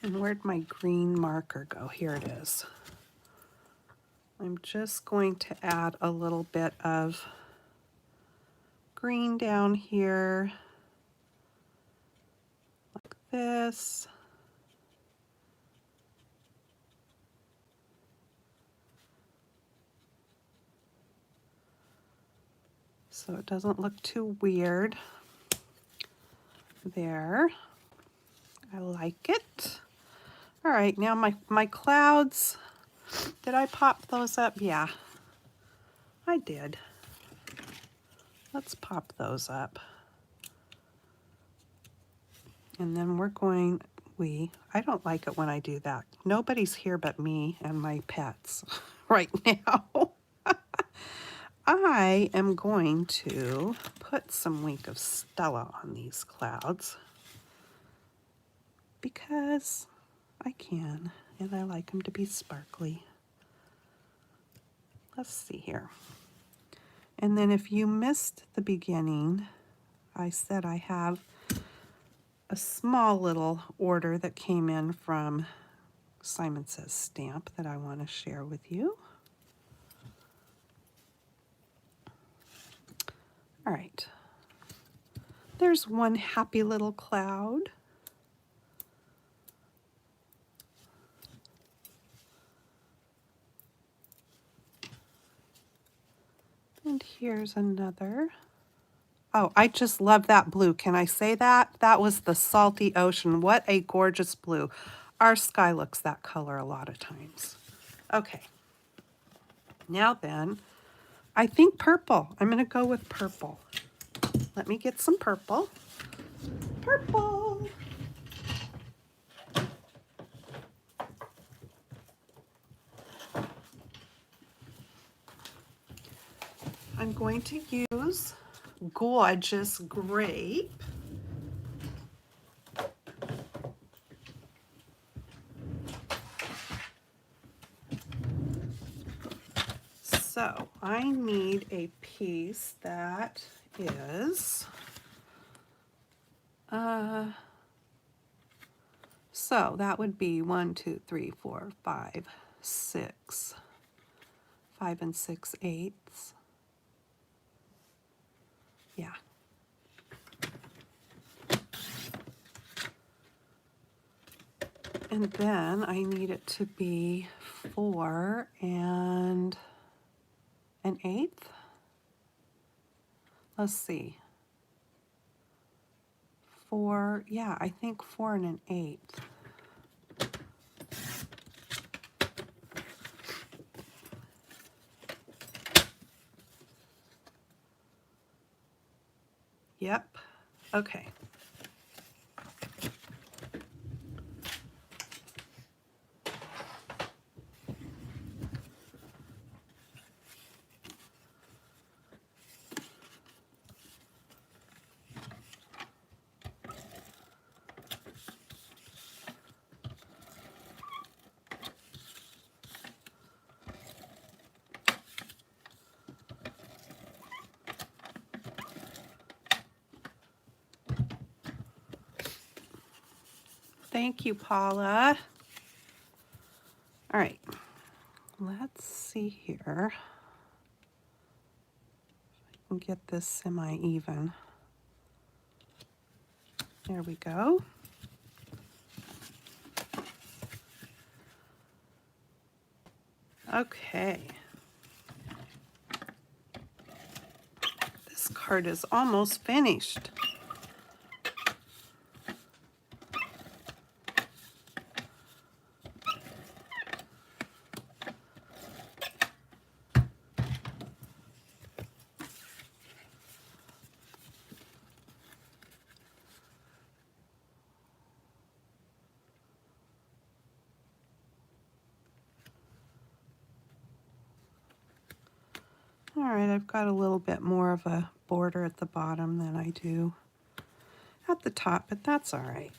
And where'd my green marker go? Here it is. I'm just going to add a little bit of green down here, like this. So it doesn't look too weird. There. I like it. All right, now my clouds, did I pop those up? Yeah, I did. Let's pop those up. And then we're going, I don't like it when I do that. Nobody's here but me and my pets right now. I am going to put some Wink of Stella on these clouds because I can, and I like them to be sparkly. Let's see here. And then if you missed the beginning, I said I have a small little order that came in from Simon Says Stamp that I want to share with you. All right. There's one happy little cloud. And here's another. Oh, I just love that blue. Can I say that? That was the salty ocean. What a gorgeous blue. Our sky looks that color a lot of times. Okay. Now then, I think purple. I'm going to go with purple. Let me get some purple. Purple. I'm going to use Gorgeous Grape. So I need a piece that is, so that would be 1, 2, 3, 4, 5, 6, 5 and 6/8. Yeah. And then I need it to be 4 and 1/8. Let's see. 4, yeah, I think 4 and 1/8. Yep. Okay. Thank you, Paula. All right, let's see here. I can get this semi-even. There we go. Okay. This card is almost finished. All right, I've got a little bit more of a border at the bottom than I do at the top, but that's all right.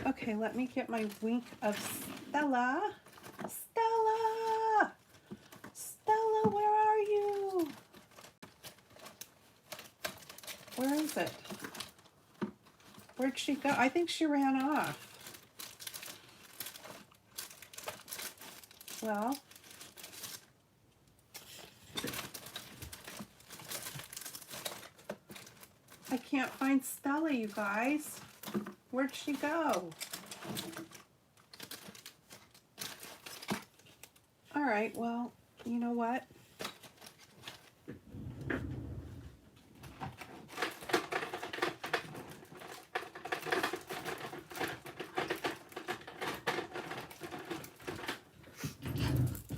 Okay, let me get my wink of Stella. Stella! Stella, where are you? Where is it? Where'd she go? I think she ran off. Well, I can't find Stella, you guys. Where'd she go? All right, well, you know what?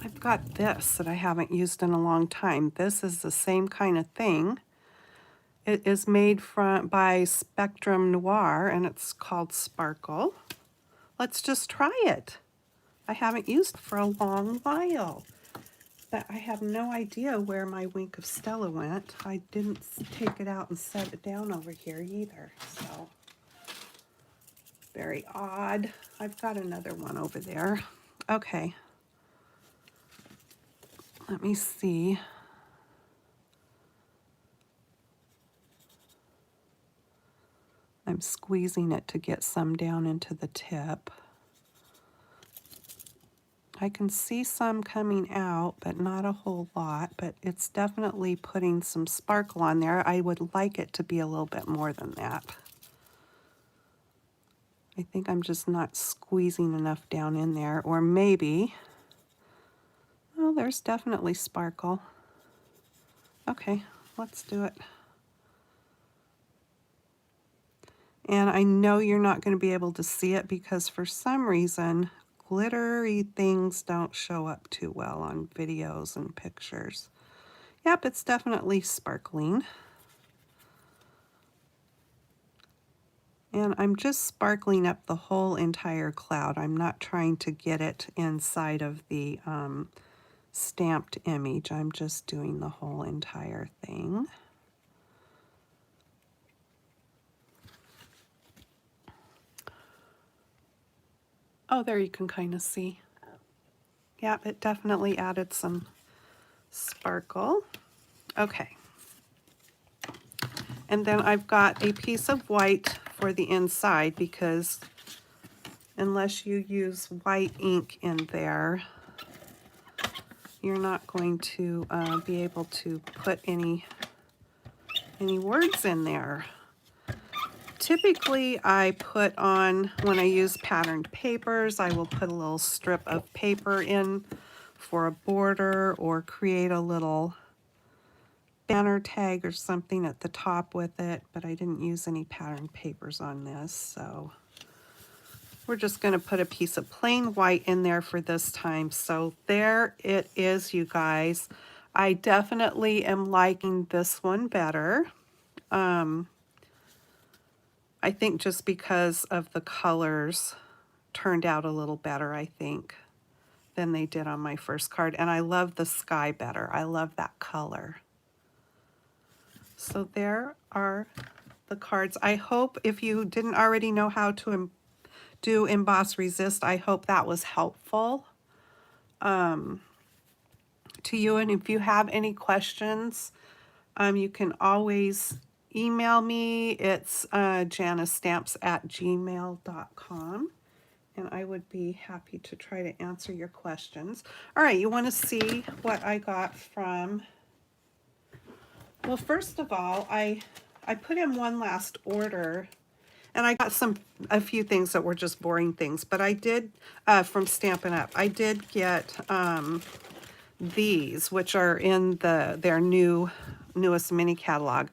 I've got this that I haven't used in a long time. This is the same kind of thing. It is made by Spectrum Noir, and it's called Sparkle. Let's just try it. I haven't used it for a long while, but I have no idea where my wink of Stella went. I didn't take it out and set it down over here either, so very odd. I've got another one over there. Okay, let me see. I'm squeezing it to get some down into the tip. I can see some coming out, but not a whole lot, but it's definitely putting some sparkle on there. I would like it to be a little bit more than that. I think I'm just not squeezing enough down in there, or maybe, oh, there's definitely sparkle. Okay, let's do it. And I know you're not going to be able to see it because for some reason, glittery things don't show up too well on videos and pictures. Yep, it's definitely sparkling. And I'm just sparkling up the whole entire cloud. I'm not trying to get it inside of the stamped image. I'm just doing the whole entire thing. Oh, there you can kind of see. Yeah, it definitely added some sparkle. Okay. And then I've got a piece of white for the inside because unless you use white ink in there, you're not going to be able to put any words in there. Typically, I put on, when I use patterned papers, I will put a little strip of paper in for a border or create a little banner tag or something at the top with it, but I didn't use any patterned papers on this, so we're just going to put a piece of plain white in there for this time. So there it is, you guys. I definitely am liking this one better. I think just because of the colors turned out a little better, I think, than they did on my first card. And I love the sky better. I love that color. So there are the cards. I hope if you didn't already know how to do Emboss Resist, I hope that was helpful to you. And if you have any questions, you can always email me. It's janisstamps@gmail.com. And I would be happy to try to answer your questions. All right, you want to see what I got from, well, first of all, I put in one last order, and I got a few things that were just boring things, but I did, from Stampin' Up, I did get these, which are in their newest mini catalog.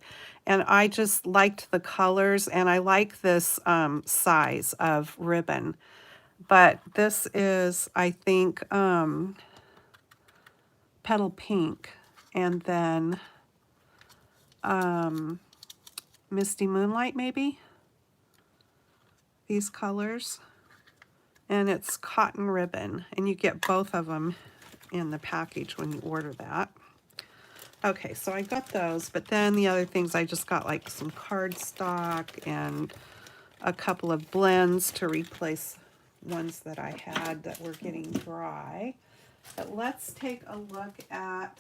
And I just liked the colors, and I like this size of ribbon. But this is, I think, Petal Pink, and then Misty Moonlight, maybe? These colors. And it's cotton ribbon, and you get both of them in the package when you order that. Okay, so I got those, but then the other things I just got like some cardstock and a couple of blends to replace ones that I had that were getting dry. But let's take a look at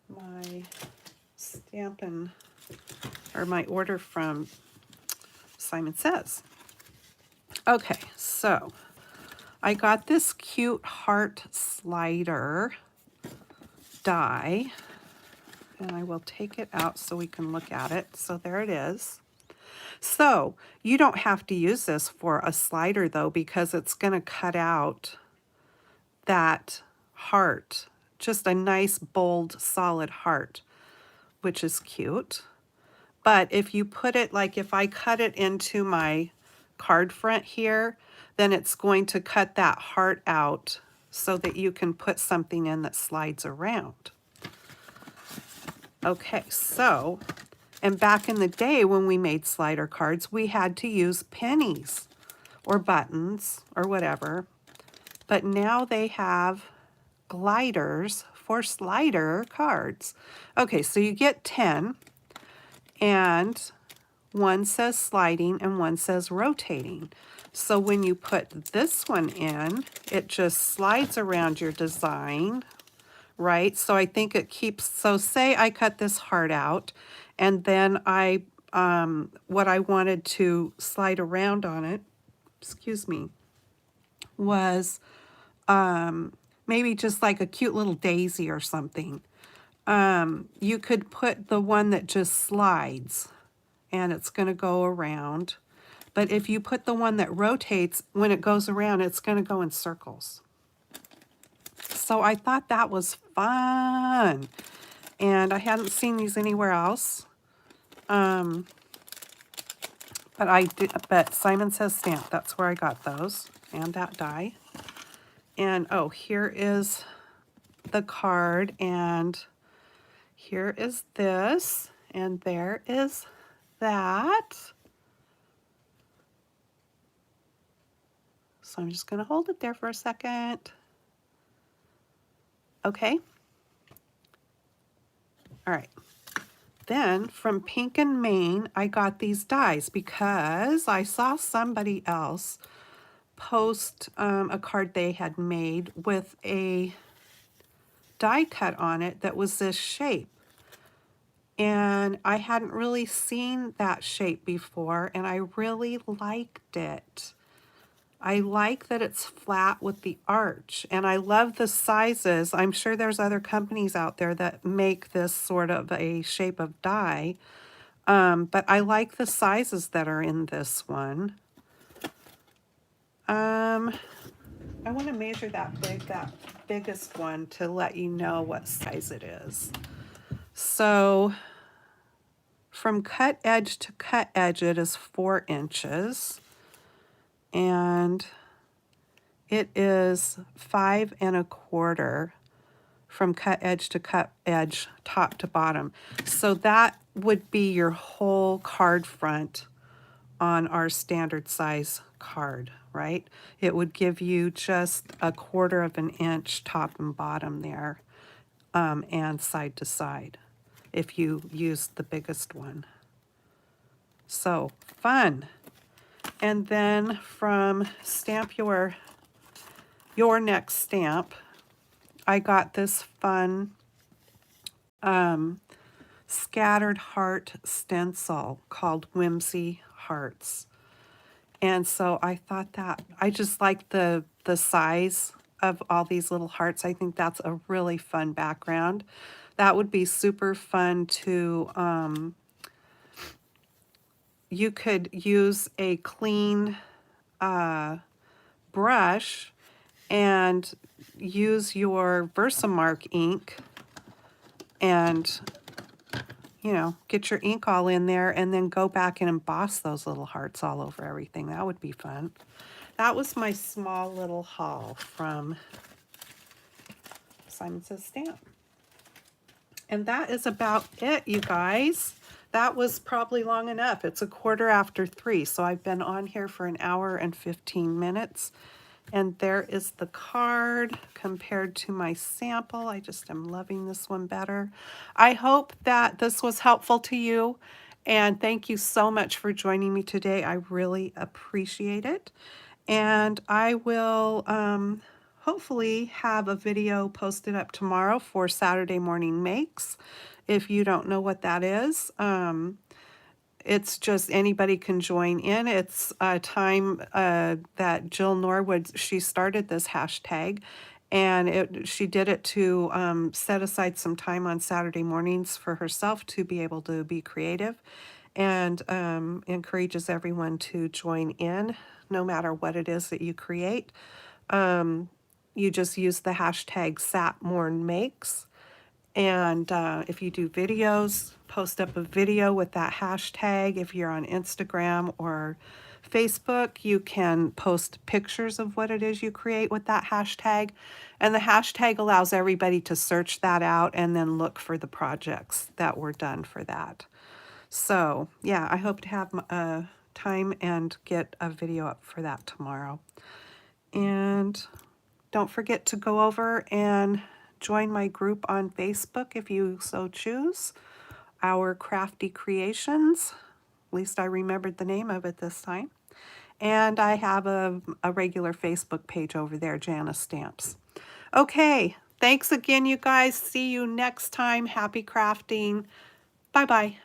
my Stampin' or my order from Simon Says. Okay, so I got this cute heart slider die, and I will take it out so we can look at it. So there it is. So you don't have to use this for a slider though, because it's going to cut out that heart, just a nice bold solid heart, which is cute. But if you put it, like if I cut it into my card front here, then it's going to cut that heart out so that you can put something in that slides around. Okay, so, and back in the day when we made slider cards, we had to use pennies or buttons or whatever. But now they have gliders for slider cards. Okay, so you get 10, and one says sliding and one says rotating. So when you put this one in, it just slides around your design, right? So I think it keeps, so say I cut this heart out, and then what I wanted to slide around on it, excuse me, was maybe just like a cute little daisy or something. You could put the one that just slides, and it's going to go around. But if you put the one that rotates, when it goes around, it's going to go in circles. So I thought that was fun. And I hadn't seen these anywhere else. But Simon Says Stamp, that's where I got those. And that die. And oh, here is the card, and here is this, and there is that. So I'm just going to hold it there for a second. Okay. All right. Then from Pink and Maine, I got these dies because I saw somebody else post a card they had made with a die cut on it that was this shape. And I hadn't really seen that shape before, and I really liked it. I like that it's flat with the arch, and I love the sizes. I'm sure there's other companies out there that make this sort of a shape of die, but I like the sizes that are in this one. I want to measure that biggest one to let you know what size it is. So from cut edge to cut edge, it is 4 inches. And it is 5 1/4 from cut edge to cut edge, top to bottom. So that would be your whole card front on our standard size card, right? It would give you just 1/4 of an inch top and bottom there, and side to side if you use the biggest one. So fun. And then from Stamp Your Next Stamp, I got this fun scattered heart stencil called Whimsy Hearts. And so I thought that, I just like the size of all these little hearts. I think that's a really fun background. That would be super fun to, you could use a clean brush and use your Versamark ink and, you know, get your ink all in there and then go back and emboss those little hearts all over everything. That would be fun. That was my small little haul from Simon Says Stamp. And that is about it, you guys. That was probably long enough. It's 3:15, so I've been on here for 1 hour and 15 minutes. And there is the card compared to my sample. I just am loving this one better. I hope that this was helpful to you. And thank you so much for joining me today. I really appreciate it. And I will hopefully have a video posted up tomorrow for Saturday morning makes. If you don't know what that is, it's just anybody can join in. It's a time that Jill Norwood, she started this hashtag, and she did it to set aside some time on Saturday mornings for herself to be able to be creative, and encourages everyone to join in no matter what it is that you create. You just use the hashtag SatMornMakes. And if you do videos, post up a video with that hashtag. If you're on Instagram or Facebook, you can post pictures of what it is you create with that hashtag. And the hashtag allows everybody to search that out and then look for the projects that were done for that. So yeah, I hope to have time and get a video up for that tomorrow. And don't forget to go over and join my group on Facebook if you so choose. Our Crafty Creations. At least I remembered the name of it this time. And I have a regular Facebook page over there, Janice Stamps. Okay, thanks again, you guys. See you next time. Happy crafting. Bye-bye.